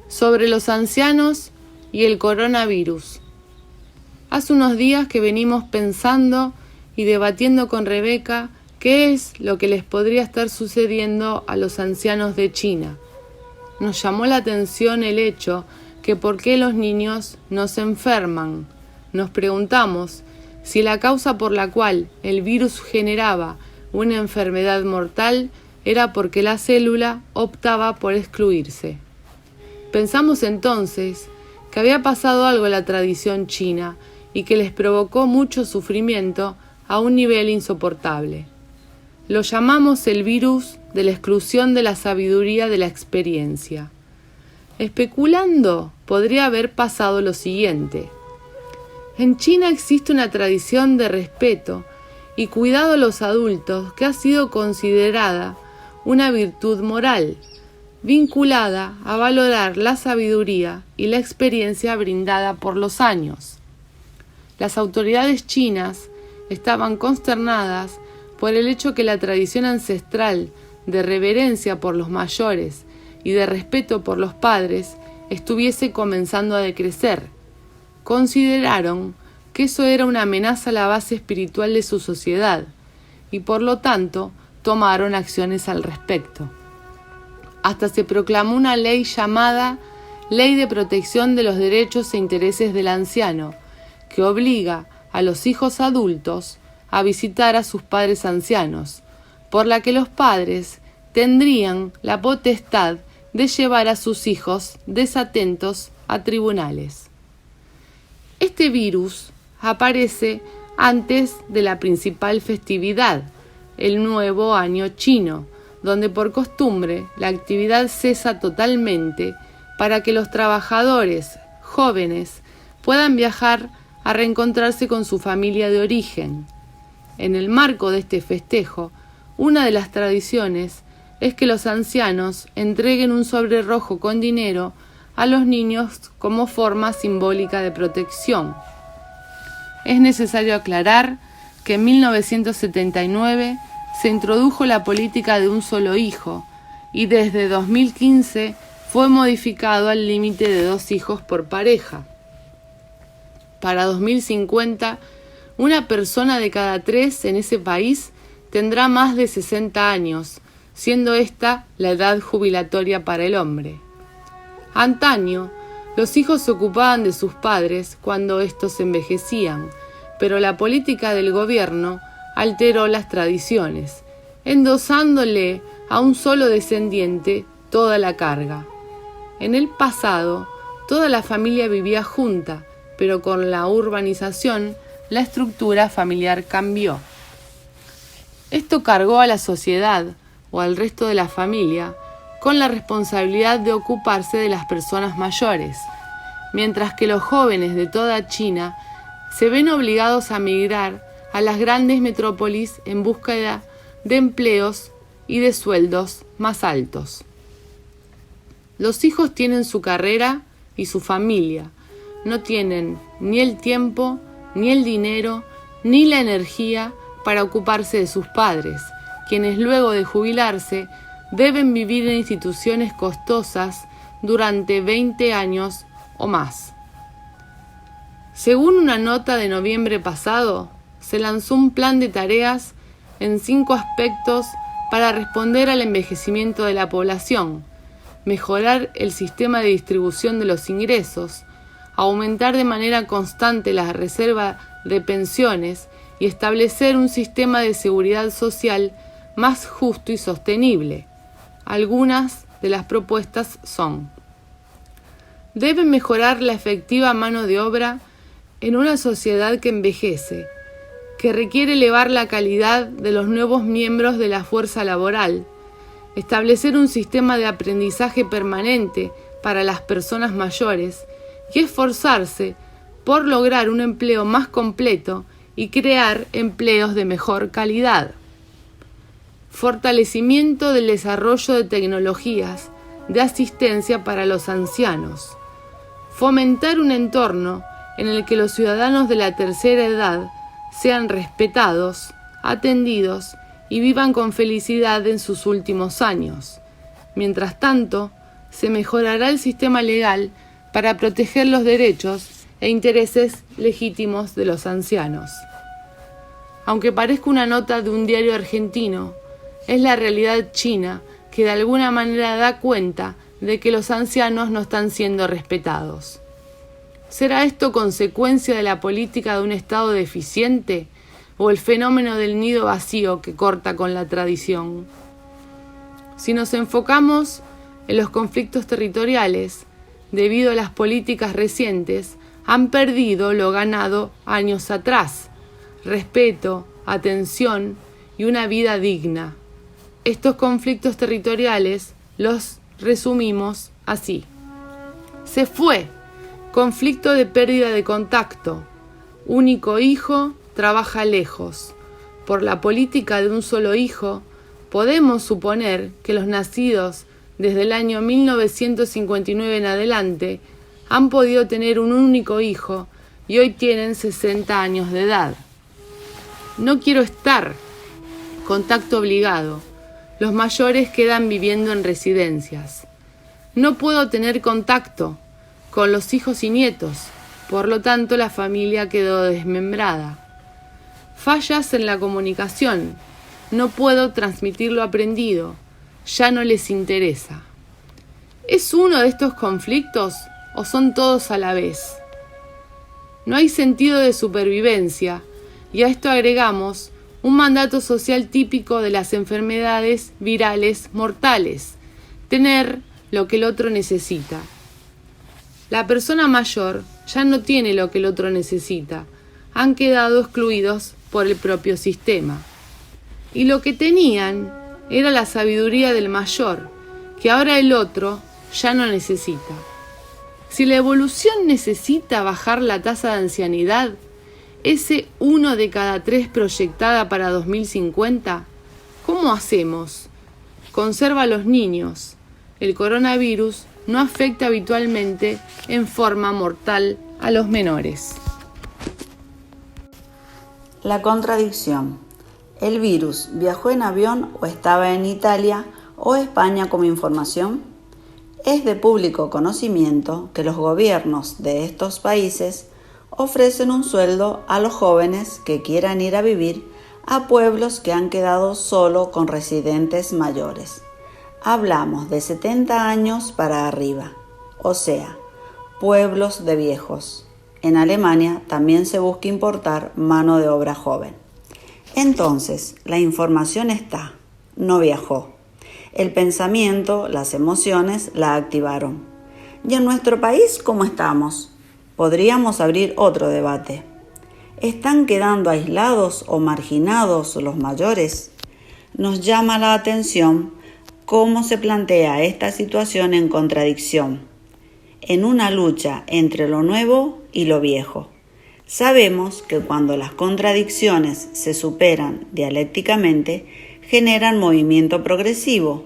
sobre los ancianos y el coronavirus. Hace unos días que venimos pensando y debatiendo con Rebeca qué es lo que les podría estar sucediendo a los ancianos de China. Nos llamó la atención el hecho que por qué los niños no se enferman. Nos preguntamos si la causa por la cual el virus generaba una enfermedad mortal era porque la célula optaba por excluirse. Pensamos entonces que había pasado algo en la tradición china y que les provocó mucho sufrimiento a un nivel insoportable. Lo llamamos el virus de la exclusión de la sabiduría de la experiencia. Especulando, podría haber pasado lo siguiente. En China existe una tradición de respeto y cuidado a los adultos que ha sido considerada una virtud moral, vinculada a valorar la sabiduría y la experiencia brindada por los años. Las autoridades chinas estaban consternadas por el hecho que la tradición ancestral de reverencia por los mayores y de respeto por los padres estuviese comenzando a decrecer. Consideraron que eso era una amenaza a la base espiritual de su sociedad y por lo tanto tomaron acciones al respecto. Hasta se proclamó una ley llamada Ley de Protección de los Derechos e Intereses del Anciano, que obliga a los hijos adultos a visitar a sus padres ancianos, por la que los padres tendrían la potestad de llevar a sus hijos desatentos a tribunales. Este virus aparece antes de la principal festividad, el Nuevo Año Chino, donde por costumbre la actividad cesa totalmente para que los trabajadores jóvenes puedan viajar a reencontrarse con su familia de origen. En el marco de este festejo, una de las tradiciones es que los ancianos entreguen un sobre rojo con dinero a los niños como forma simbólica de protección. Es necesario aclarar que en 1979 se introdujo la política de un solo hijo y desde 2015 fue modificado al límite de 2 hijos por pareja. Para 2050, una persona de cada 3 en ese país tendrá más de 60 años, siendo esta la edad jubilatoria para el hombre. Antaño, los hijos se ocupaban de sus padres cuando éstos envejecían, pero la política del gobierno alteró las tradiciones, endosándole a un solo descendiente toda la carga. En el pasado, toda la familia vivía junta, pero con la urbanización, la estructura familiar cambió. Esto cargó a la sociedad o al resto de la familia con la responsabilidad de ocuparse de las personas mayores, mientras que los jóvenes de toda China se ven obligados a migrar a las grandes metrópolis en búsqueda de empleos y de sueldos más altos. Los hijos tienen su carrera y su familia, no tienen ni el tiempo, ni el dinero, ni la energía para ocuparse de sus padres, quienes luego de jubilarse deben vivir en instituciones costosas durante 20 años o más. Según una nota de noviembre pasado, se lanzó un plan de tareas en 5 aspectos para responder al envejecimiento de la población, mejorar el sistema de distribución de los ingresos, aumentar de manera constante la reserva de pensiones y establecer un sistema de seguridad social más justo y sostenible. Algunas de las propuestas son: debe mejorar la efectiva mano de obra en una sociedad que envejece, que requiere elevar la calidad de los nuevos miembros de la fuerza laboral, establecer un sistema de aprendizaje permanente para las personas mayores y esforzarse por lograr un empleo más completo y crear empleos de mejor calidad. Fortalecimiento del desarrollo de tecnologías de asistencia para los ancianos. Fomentar un entorno en el que los ciudadanos de la tercera edad sean respetados, atendidos y vivan con felicidad en sus últimos años. Mientras tanto, se mejorará el sistema legal para proteger los derechos e intereses legítimos de los ancianos. Aunque parezca una nota de un diario argentino, es la realidad china que de alguna manera da cuenta de que los ancianos no están siendo respetados. ¿Será esto consecuencia de la política de un Estado deficiente o el fenómeno del nido vacío que corta con la tradición? Si nos enfocamos en los conflictos territoriales, debido a las políticas recientes, han perdido lo ganado años atrás: respeto, atención y una vida digna. Estos conflictos territoriales los resumimos así. Se fue. Conflicto de pérdida de contacto. Único hijo trabaja lejos. Por la política de un solo hijo, podemos suponer que los nacidos desde el año 1959 en adelante han podido tener un único hijo y hoy tienen 60 años de edad. No quiero estar. Contacto obligado. Los mayores quedan viviendo en residencias. No puedo tener contacto con los hijos y nietos, por lo tanto la familia quedó desmembrada. Fallas en la comunicación. No puedo transmitir lo aprendido. Ya no les interesa. ¿Es uno de estos conflictos o son todos a la vez? No hay sentido de supervivencia y a esto agregamos un mandato social típico de las enfermedades virales mortales: tener lo que el otro necesita. La persona mayor ya no tiene lo que el otro necesita. Han quedado excluidos por el propio sistema. Y lo que tenían era la sabiduría del mayor, que ahora el otro ya no necesita. Si la evolución necesita bajar la tasa de ancianidad, ese 1 de cada 3 proyectada para 2050, ¿cómo hacemos? Conserva a los niños. El coronavirus no afecta habitualmente en forma mortal a los menores. La contradicción. ¿El virus viajó en avión o estaba en Italia o España como información? Es de público conocimiento que los gobiernos de estos países ofrecen un sueldo a los jóvenes que quieran ir a vivir a pueblos que han quedado solo con residentes mayores. Hablamos de 70 años para arriba, o sea, pueblos de viejos. En Alemania también se busca importar mano de obra joven. Entonces, la información está, no viajó. El pensamiento, las emociones la activaron. ¿Y en nuestro país cómo estamos? Podríamos abrir otro debate. ¿Están quedando aislados o marginados los mayores? Nos llama la atención cómo se plantea esta situación en contradicción, en una lucha entre lo nuevo y lo viejo. Sabemos que cuando las contradicciones se superan dialécticamente, generan movimiento progresivo,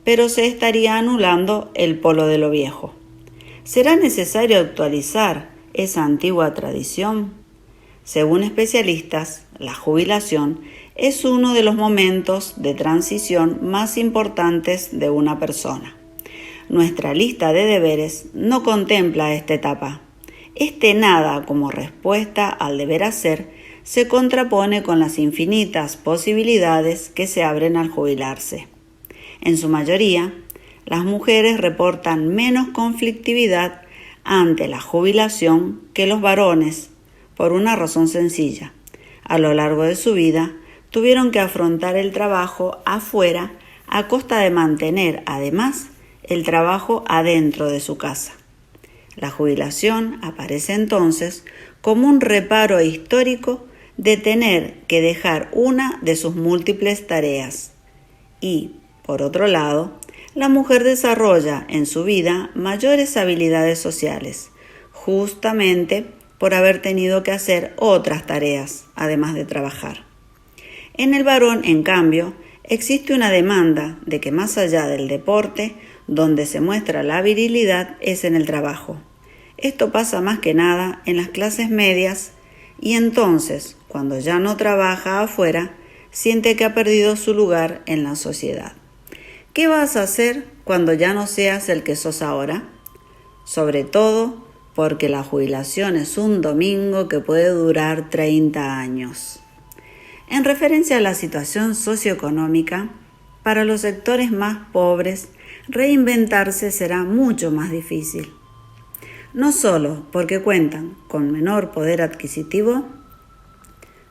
pero se estaría anulando el polo de lo viejo. ¿Será necesario actualizar esa antigua tradición? Según especialistas, la jubilación es uno de los momentos de transición más importantes de una persona. Nuestra lista de deberes no contempla esta etapa. Este nada como respuesta al deber hacer se contrapone con las infinitas posibilidades que se abren al jubilarse. En su mayoría, las mujeres reportan menos conflictividad ante la jubilación que los varones, por una razón sencilla. A lo largo de su vida, tuvieron que afrontar el trabajo afuera a costa de mantener, además, el trabajo adentro de su casa. La jubilación aparece entonces como un reparo histórico de tener que dejar una de sus múltiples tareas. Y, por otro lado, la mujer desarrolla en su vida mayores habilidades sociales, justamente por haber tenido que hacer otras tareas, además de trabajar. En el varón, en cambio, existe una demanda de que más allá del deporte, donde se muestra la virilidad es en el trabajo. Esto pasa más que nada en las clases medias y entonces, cuando ya no trabaja afuera, siente que ha perdido su lugar en la sociedad. ¿Qué vas a hacer cuando ya no seas el que sos ahora? Sobre todo porque la jubilación es un domingo que puede durar 30 años. En referencia a la situación socioeconómica, para los sectores más pobres, reinventarse será mucho más difícil. No solo porque cuentan con menor poder adquisitivo,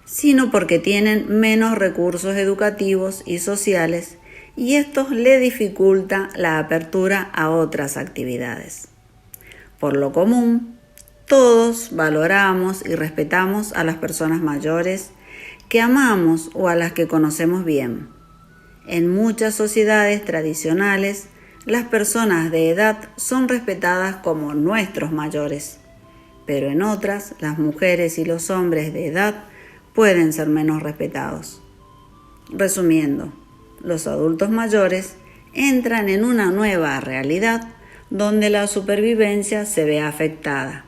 sino porque tienen menos recursos educativos y sociales y esto le dificulta la apertura a otras actividades. Por lo común, todos valoramos y respetamos a las personas mayores que amamos o a las que conocemos bien. En muchas sociedades tradicionales, las personas de edad son respetadas como nuestros mayores, pero en otras, las mujeres y los hombres de edad pueden ser menos respetados. Resumiendo, los adultos mayores entran en una nueva realidad donde la supervivencia se ve afectada.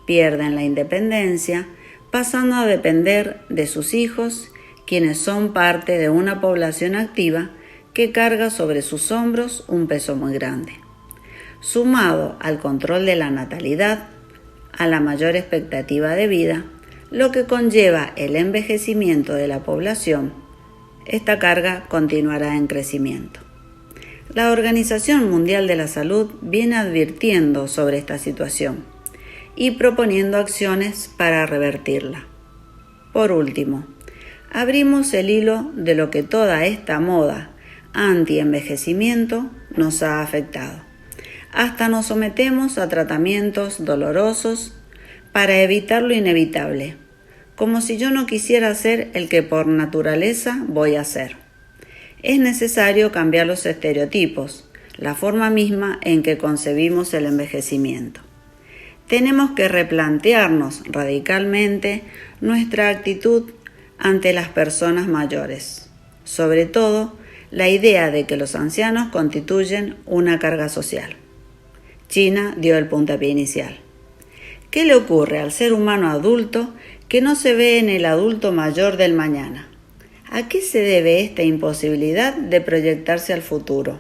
Pierden la independencia, pasando a depender de sus hijos, quienes son parte de una población activa que carga sobre sus hombros un peso muy grande. Sumado al control de la natalidad, a la mayor expectativa de vida, lo que conlleva el envejecimiento de la población, esta carga continuará en crecimiento. La Organización Mundial de la Salud viene advirtiendo sobre esta situación y proponiendo acciones para revertirla. Por último, abrimos el hilo de lo que toda esta moda anti-envejecimiento nos ha afectado. Hasta nos sometemos a tratamientos dolorosos para evitar lo inevitable, como si yo no quisiera ser el que por naturaleza voy a ser. Es necesario cambiar los estereotipos, la forma misma en que concebimos el envejecimiento. Tenemos que replantearnos radicalmente nuestra actitud ante las personas mayores, sobre todo la idea de que los ancianos constituyen una carga social. China dio el puntapié inicial. ¿Qué le ocurre al ser humano adulto que no se ve en el adulto mayor del mañana? ¿A qué se debe esta imposibilidad de proyectarse al futuro?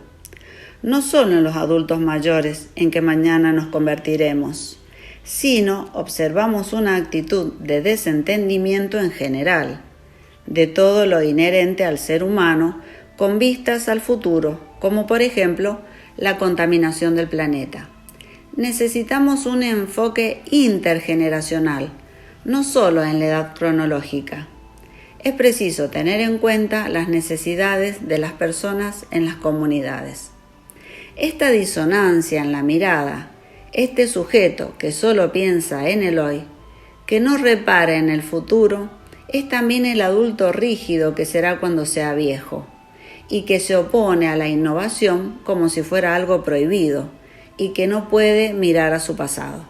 No solo en los adultos mayores en que mañana nos convertiremos, sino observamos una actitud de desentendimiento en general, de todo lo inherente al ser humano con vistas al futuro, como por ejemplo la contaminación del planeta. Necesitamos un enfoque intergeneracional, no solo en la edad cronológica. Es preciso tener en cuenta las necesidades de las personas en las comunidades. Esta disonancia en la mirada, este sujeto que solo piensa en el hoy, que no repara en el futuro, es también el adulto rígido que será cuando sea viejo, y que se opone a la innovación como si fuera algo prohibido, y que no puede mirar a su pasado.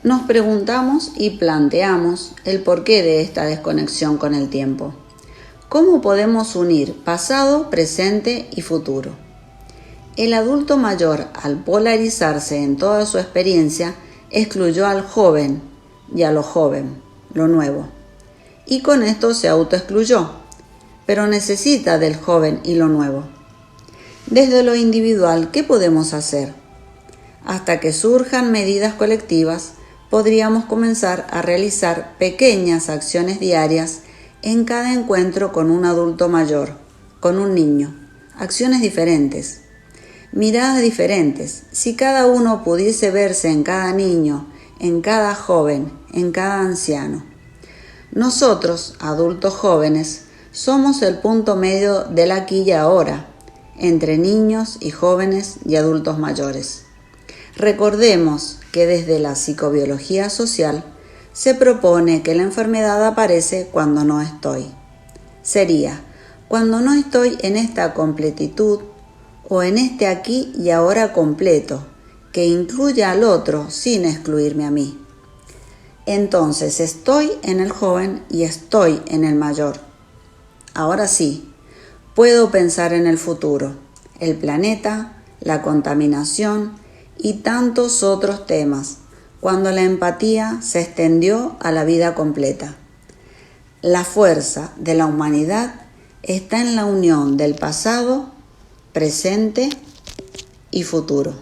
Nos preguntamos y planteamos el porqué de esta desconexión con el tiempo. ¿Cómo podemos unir pasado, presente y futuro? El adulto mayor, al polarizarse en toda su experiencia, excluyó al joven y a lo joven, lo nuevo. Y con esto se autoexcluyó, pero necesita del joven y lo nuevo. Desde lo individual, ¿qué podemos hacer? Hasta que surjan medidas colectivas, podríamos comenzar a realizar pequeñas acciones diarias en cada encuentro con un adulto mayor, con un niño, acciones diferentes, miradas diferentes. Si cada uno pudiese verse en cada niño, en cada joven, en cada anciano. Nosotros, adultos jóvenes, somos el punto medio del aquí y ahora, entre niños y jóvenes y adultos mayores. Recordemos que desde la psicobiología social se propone que la enfermedad aparece cuando no estoy. Sería cuando no estoy en esta completitud o en este aquí y ahora completo, que incluya al otro sin excluirme a mí. Entonces estoy en el joven y estoy en el mayor. Ahora sí, puedo pensar en el futuro, el planeta, la contaminación y tantos otros temas, cuando la empatía se extendió a la vida completa. La fuerza de la humanidad está en la unión del pasado, presente y futuro.